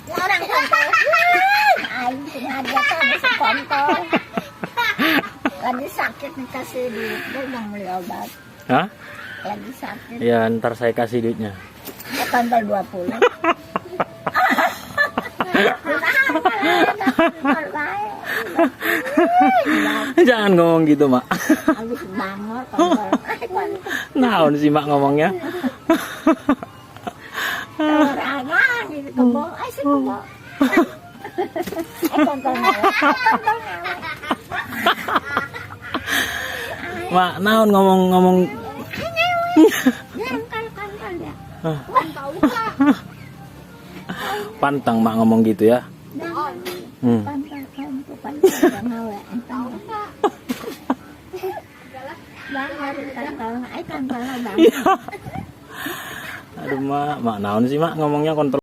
Orang kontol. Aing sengaja kan kontol. Lagi sakit nih kasih duit, dia udah beli obat. Hah? Lagi sakit. Ya ntar saya kasih duitnya. Kontol 20. Jangan ngomong gitu, Mak. Habis bangor kontol. Naon sih Mak ngomongnya? Orang gitu kebong, sih kebong. Kontol Mak, naon ngomong-ngomong. Kontol ya. Pantang Mak ngomong gitu ya. Aduh Mak naon sih Mak ngomongnya kontrol.